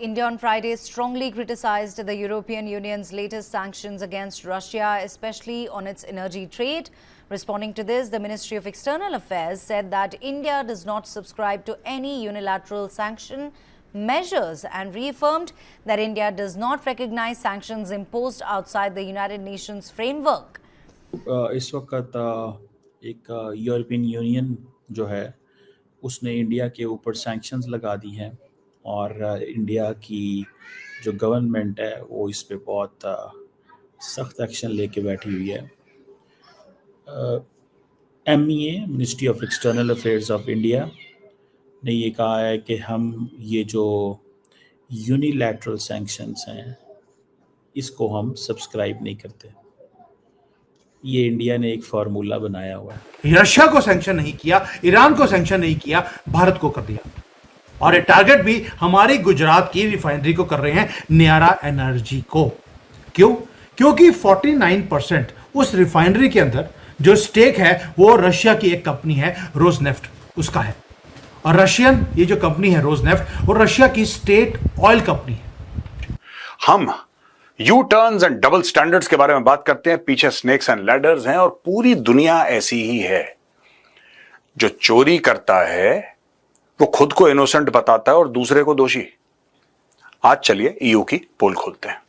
India on Friday strongly criticized the European Union's latest sanctions against Russia, especially on its energy trade. Responding to this, the Ministry of External Affairs said that India does not subscribe to any unilateral sanction measures and reaffirmed that India does not recognize sanctions imposed outside the United Nations framework. इस वक्त एक European union जो है उसने India के ऊपर sanctions लगा दी हैं और इंडिया की जो गवर्नमेंट है वो इस पे बहुत सख्त एक्शन लेके बैठी हुई है। MEA ministry of external affairs of India ने ये कहा है कि हम ये जो यूनिलैटरल सैंक्शंस हैं इसको हम सब्सक्राइब नहीं करते। ये इंडिया ने एक फार्मूला बनाया हुआ है। रशिया को सैंक्शन नहीं किया, ईरान को सैंक्शन नहीं किया, भारत को कर दिया। और ये टारगेट भी हमारी गुजरात की रिफाइनरी को कर रहे हैं, नियारा एनर्जी को। क्यों? क्योंकि 49% उस रिफाइनरी के अंदर जो स्टेक है वो रशिया की एक कंपनी है रोजनेफ्ट, उसका है। और रशियन ये जो कंपनी है रोजनेफ्ट, वो रशिया की स्टेट ऑयल कंपनी है। हम you turns and double standards के बारे में बात करते हैं, पीछे स्नेक्स एंड लैडर्स हैं और पूरी दुनिया ऐसी ही है। जो चोरी करता है वो खुद को इनोसेंट बताता है और दूसरे को दोषी। आज चलिए ईयू की पोल खोलते हैं।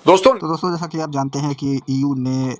दोस्तों जैसा कि आप जानते हैं कि ईयू ने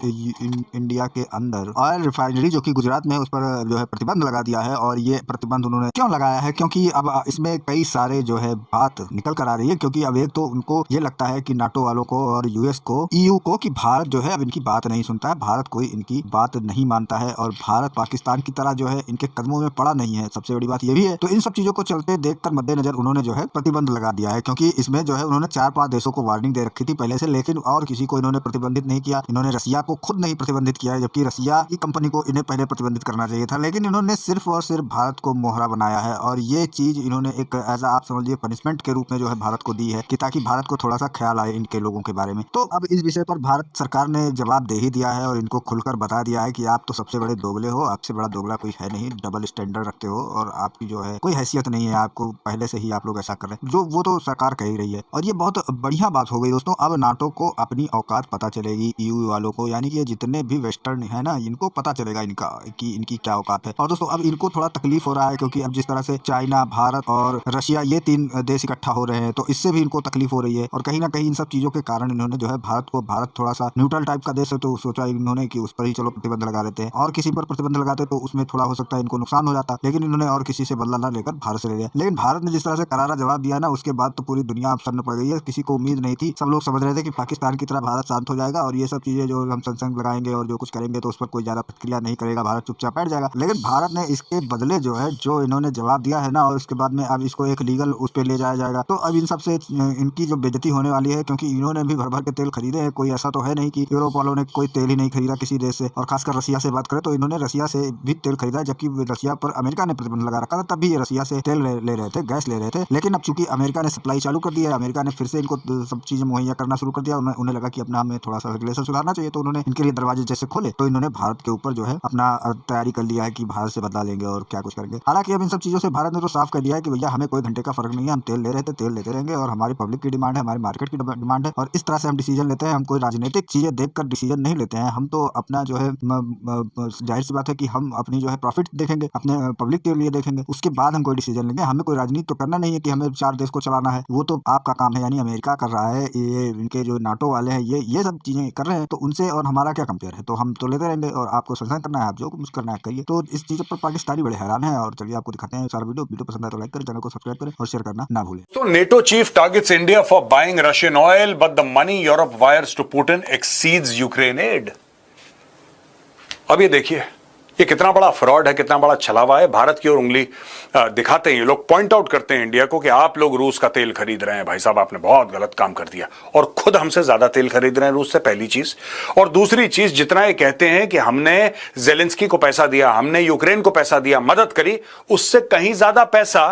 इंडिया के अंदर ऑयल रिफाइनरी जो कि गुजरात में, उस पर जो है प्रतिबंध लगा दिया है। और ये प्रतिबंध उन्होंने क्यों लगाया है? क्योंकि अब इसमें कई सारे जो है बात निकल कर आ रही है। क्योंकि अब एक तो उनको ये लगता है कि नाटो वालों को और यूएस को, ईयू को, कि भारत जो है अब इनकी बात नहीं सुनता है, भारत कोई इनकी बात नहीं मानता है और भारत पाकिस्तान की तरह जो है इनके कदमों में पड़ा नहीं है। सबसे बड़ी बात ये भी है। तो इन सब चीजों को चलते देखकर मद्देनजर उन्होंने जो है प्रतिबंध लगा दिया है। क्योंकि इसमें जो है उन्होंने 4-5 देशों को वार्निंग दे रखी थी पहले से, लेकिन और किसी को इन्होंने प्रतिबंधित नहीं किया। इन्होंने रसिया को खुद नहीं प्रतिबंधित किया है, जबकि रसिया की कंपनी को इन्हें पहले प्रतिबंधित करना चाहिए था। लेकिन इन्होंने सिर्फ और सिर्फ भारत को मोहरा बनाया है और ये चीज इन्होंने एक एज आप समझिए पनिशमेंट के रूप में जो है भारत को दी है कि ताकि भारत को थोड़ा सा ख्याल आए इनके लोगों के बारे में। तो अब इस विषय पर भारत सरकार ने जवाब दे ही दिया है और इनको खुलकर बता दिया है कि आप तो सबसे बड़े दोगले हो, आपसे बड़ा दोगला कोई है नहीं, डबल स्टैंडर्ड रखते हो और आपकी जो है कोई हैसियत नहीं है, आपको पहले से ही आप लोग ऐसा कर रहे हैं, जो वो तो सरकार कह ही रही है। और ये बहुत बढ़िया बात हो गई दोस्तों। अब नाटो को अपनी औकात पता चलेगी, ईयू वालों को, यानी कि ये जितने भी वेस्टर्न है ना, इनको पता चलेगा इनका कि इनकी क्या औकात है। और दोस्तों अब इनको थोड़ा तकलीफ हो रहा है क्योंकि अब जिस तरह से चाइना, भारत और रशिया, ये 3 देश इकट्ठा हो रहे हैं, तो इससे भी इनको तकलीफ हो रही है। और कहीं ना कहीं इन सब चीजों के कारण इन्होंने जो है भारत थोड़ा सा न्यूट्रल टाइप का देश है, तो सोचा इन्होंने कि उस पर ही चलो प्रतिबंध लगा देते हैं। और किसी पर प्रतिबंध लगाते तो उसमें थोड़ा हो सकता है इनको नुकसान हो जाता, लेकिन इन्होंने और किसी से बदला न लेकर भारत से ले लिया। लेकिन भारत ने जिस तरह से करारा जवाब दिया ना, उसके बाद तो पूरी दुनिया अफसर पड़ गई है। किसी को उम्मीद नहीं थी। सब लोग समझ रहे थे कि पाकिस्तान की तरह भारत शांत हो जाएगा और ये सब चीजें जो हम संसंग लगाएंगे और जो कुछ करेंगे तो उस पर कोई ज्यादा प्रतिक्रिया नहीं करेगा, भारत चुपचाप बैठ जाएगा। लेकिन भारत ने इसके बदले जो है, जो इन्होंने जवाब दिया है ना, और उसके बाद में अब इसको एक लीगल उस पर ले जाया जाएगा। तो अब इन सबसे इनकी जो बेइज्जती होने वाली है, क्योंकि इन्होंने भी भर भर के तेल खरीदे हैं। कोई ऐसा तो है नहीं कि यूरोप वालों ने कोई तेल ही नहीं खरीदा किसी देश से। और खासकर रसिया से बात करें तो इन्होंने रसिया से भी तेल खरीदा, जबकि रसिया पर अमेरिका ने प्रतिबंध लगा रखा था। तब भी ये रसिया से तेल ले रहे थे, गैस ले रहे थे। लेकिन अब चूंकि अमेरिका ने सप्लाई चालू कर दी है, अमेरिका ने फिर से इनको सब चीजें मुहैया करना शुरू कर दिया, उन्हें लगा कि अपना हमें थोड़ा सा रेगुलेशन सुधारना चाहिए, तो उन्होंने इनके लिए दरवाजे जैसे खोले। तो इन्होंने भारत के ऊपर जो है अपना तैयारी कर लिया है कि भारत से बदला लेंगे और क्या कुछ करेंगे। हालांकि अब इन सब चीजों से भारत ने तो साफ कर दिया है कि भैया हमें कोई घंटे का फर्क नहीं है, हम तेल ले रहे थे, तेल लेते रहेंगे और हमारी पब्लिक की डिमांड है, हमारी मार्केट की डिमांड है और इस तरह से हम डिसीजन लेते हैं। हम कोई राजनीतिक चीजें देखकर डिसीजन नहीं लेते हैं। हम तो अपना जो है जाहिर सी बात है कि हम अपनी जो है प्रॉफिट देखेंगे, अपने पब्लिक के लिए देखेंगे, उसके बाद हम कोई डिसीजन लेंगे। हमें कोई राजनीति तो करना नहीं है कि हमें 4 देश को चलाना है, वो तो आपका काम है, यानी अमेरिका कर रहा है, ये इनके जो नाटो वाले हैं ये सब चीजें कर रहे हैं, तो उनसे और हमारा क्या कंपेयर है। तो हम तो लेते रहेंगे और आपको संसाधन करना है, आप जो कुछ करना है करिए। तो इस चीज पर पाकिस्तानी बड़े हैरान है और चलिए आपको दिखाते हैं सारा वीडियो पसंद आए तो लाइक करें, चैनल को सब्सक्राइब करें और शेयर करना ना भूलें। So NATO chief targets India for buying Russian oil, but the money Europe wires to Putin exceeds Ukraine aid. अब ये देखिए ये कितना बड़ा फ्रॉड है, कितना बड़ा छलावा है। भारत की ओर उंगली दिखाते हैं ये लोग, पॉइंट आउट करते हैं इंडिया को कि आप लोग रूस का तेल खरीद रहे हैं, भाई साहब आपने बहुत गलत काम कर दिया, और खुद हमसे ज्यादा तेल खरीद रहे हैं रूस से, पहली चीज। और दूसरी चीज, जितना ये कहते हैं कि हमने जेलेंस्की को पैसा दिया, हमने यूक्रेन को पैसा दिया, मदद करी, उससे कहीं ज्यादा पैसा,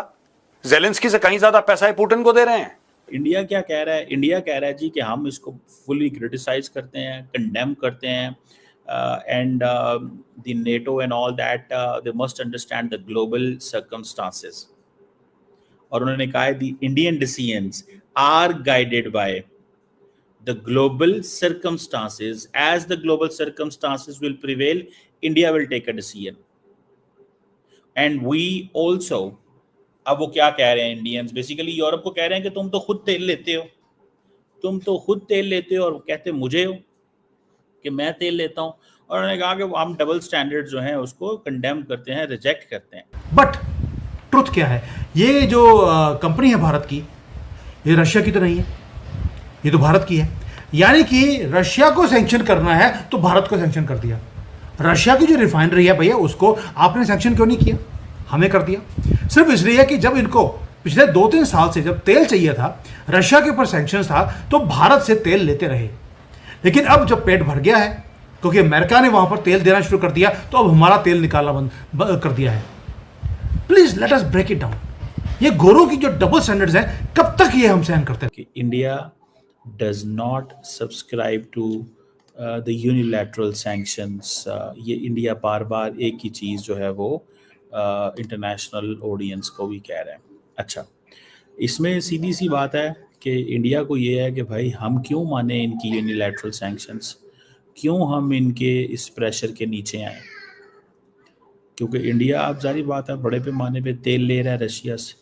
जेलेंस्की से कहीं ज्यादा पैसा पुतिन को दे रहे हैं। इंडिया क्या कह रहा है? इंडिया कह रहा है जी कि हम इसको फुली क्रिटिसाइज करते हैं, कंडेम करते हैं, and the NATO and all that, they must understand the global circumstances. और उन्होंने कहा है the Indian decisions are guided by the global circumstances. As the global circumstances will prevail, India will take a decision. And we also, अब वो क्या कह रहे हैं इंडियंस, बेसिकली यूरोप को कह रहे हैं कि तुम तो खुद तेल लेते हो, और कहते मुझे हो कि मैं तेल लेता हूं, और उन्होंने कहा कि हम डबल स्टैंडर्ड जो हैं उसको कंडेम करते हैं, रिजेक्ट करते हैं। बट ट्रुथ क्या है, ये जो कंपनी है भारत की, ये रशिया की तो नहीं है, ये तो भारत की है। यानी कि रशिया को सैंक्शन करना है तो भारत को सैंक्शन कर दिया। रशिया की जो रिफाइनरी है भैया, उसको आपने सैंक्शन क्यों नहीं किया, हमें कर दिया। सिर्फ इसलिए कि जब इनको पिछले 2-3 साल से जब तेल चाहिए था, रशिया के ऊपर सैंक्शन था, तो भारत से तेल लेते रहे। लेकिन अब जब पेट भर गया है, क्योंकि अमेरिका ने वहां पर तेल देना शुरू कर दिया, तो अब हमारा तेल निकालना बंद कर दिया है। Please let us break it down. ये गोरों की जो डबल स्टैंडर्ड्स हैं, कब तक ये हम सहन करते हैं? कि India does not subscribe to the unilateral sanctions. ये इंडिया बार बार एक ही चीज़ जो है वो इंटरनेशनल ऑडियंस को भी कह रहे हैं। अच्छा, इसमें सीधी सी बात है कि इंडिया को ये है कि भाई हम क्यों माने इनकी यूनिलैटरल सैंक्शंस, क्यों हम इनके इस प्रेशर के नीचे आए, क्योंकि इंडिया अब जारी बात है बड़े पैमाने पे तेल ले रहा है रशिया से,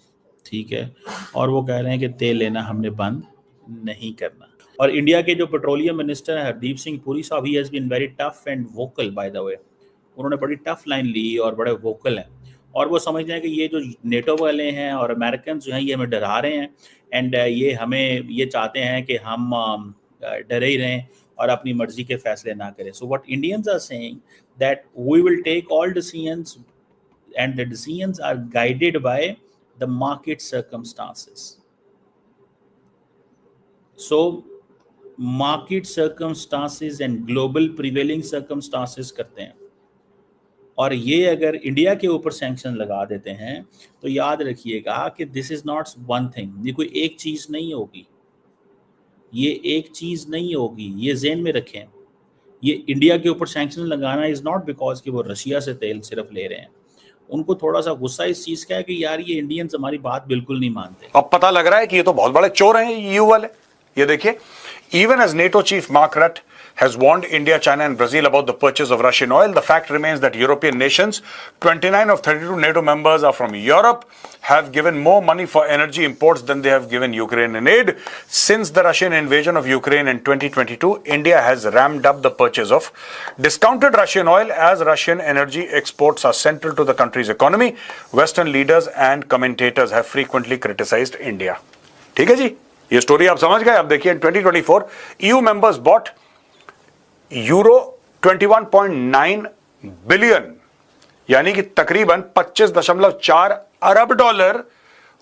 ठीक है, और वो कह रहे हैं कि तेल लेना हमने बंद नहीं करना। और इंडिया के जो पेट्रोलियम मिनिस्टर है हरदीप सिंह पुरी साहब, he has been very tough and vocal by the way. उन्होंने बड़ी टफ लाइन ली और बड़े वोकल हैं, और वो समझ रहे हैं कि ये जो नेटो वाले हैं और अमेरिकन जो हैं ये हमें डरा रहे हैं, एंड ये चाहते हैं कि हम डरे ही रहें और अपनी मर्जी के फैसले ना करें। So what Indians are saying that we will take all decisions and the decisions are guided by the market circumstances. So market circumstances and global prevailing circumstances करते हैं, और ये अगर इंडिया के ऊपर सैंक्शन लगा देते हैं तो याद रखिएगा कि this is not one thing, ये कोई एक चीज नहीं होगी, ये ज़हन में रखें। ये इंडिया के ऊपर सैंक्शन लगाना इज नॉट बिकॉज कि वो रशिया से तेल सिर्फ ले रहे हैं, उनको थोड़ा सा गुस्सा इस चीज का है कि यार ये इंडियंस हमारी बात बिल्कुल नहीं मानते। अब पता लग रहा है कि ये तो बहुत बड़े चोर हैं ईयू वाले। ये देखिए, even as NATO chief Mark Rutte has warned India, China and Brazil about the purchase of Russian oil, the fact remains that European nations, 29 of 32 NATO members are from Europe, have given more money for energy imports than they have given Ukraine in aid. Since the Russian invasion of Ukraine in 2022, India has ramped up the purchase of discounted Russian oil as Russian energy exports are central to the country's economy. Western leaders and commentators have frequently criticized India. ठीक है जी, ये story आप समझ गए। अब देखिए, 2024 EU members bought euro 21.9 billion, यानी कि तकरीबन 25.4 अरब डॉलर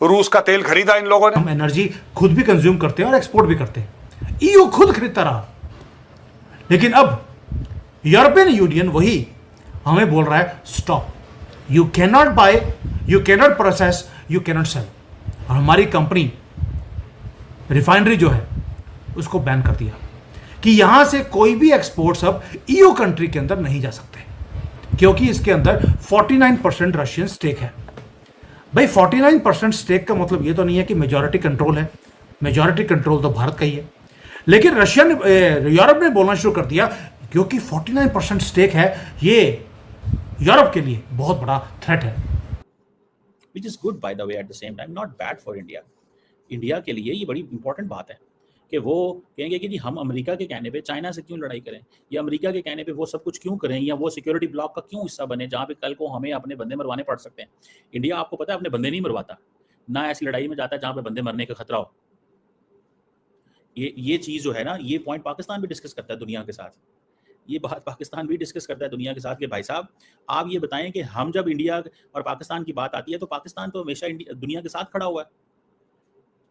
रूस का तेल खरीदा इन लोगों ने। हम एनर्जी खुद भी कंज्यूम करते हैं और एक्सपोर्ट भी करते हैं, ईयू खुद खरीदता रहा। लेकिन अब यूरोपियन यूनियन वही हमें बोल रहा है stop, you can not buy, you can not process, you can not sell. और हमारी कंपनी रिफाइनरी जो है उसको बैन कर दिया कि यहां से कोई भी एक्सपोर्ट्स अब ईयू कंट्री के अंदर नहीं जा सकते, क्योंकि इसके अंदर 49% रशियन स्टेक है। भाई 49% स्टेक का मतलब ये तो नहीं है कि मेजॉरिटी कंट्रोल है, मेजॉरिटी कंट्रोल तो भारत का ही है। लेकिन रशिया ने, यूरोप ने बोलना शुरू कर दिया, क्योंकि 49% स्टेक है, ये यूरोप के लिए बहुत बड़ा थ्रेट है। Which is good by the way, at the same time not bad for India. India के लिए ये बड़ी इंपॉर्टेंट बात है कि वो कहेंगे कि जी हम अमेरिका के कहने पे चाइना से क्यों लड़ाई करें, या अमेरिका के कहने पे वो सब कुछ क्यों करें, या वो सिक्योरिटी ब्लॉक का क्यों हिस्सा बने जहाँ पे कल को हमें अपने बंदे मरवाने पड़ सकते हैं। इंडिया आपको पता है अपने बंदे नहीं मरवाता, ना ऐसी लड़ाई में जाता है जहाँ पे बंदे मरने का खतरा हो। ये चीज़ जो है ना, ये पॉइंट पाकिस्तान भी डिस्कस करता है दुनिया के साथ, ये बात पाकिस्तान भी डिस्कस करता है दुनिया के साथ कि भाई साहब आप ये बताएं कि हम जब इंडिया और पाकिस्तान की बात आती है तो पाकिस्तान तो हमेशा दुनिया के साथ खड़ा हुआ है।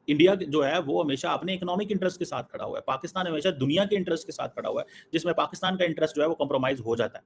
इंडिया जो है वो हमेशा अपने इकोनॉमिक इंटरेस्ट के साथ खड़ा हुआ है, पाकिस्तान हमेशा दुनिया के इंटरेस्ट के साथ खड़ा हुआ है, जिसमें पाकिस्तान का इंटरेस्ट जो है वो कॉम्प्रोमाइज हो जाता है।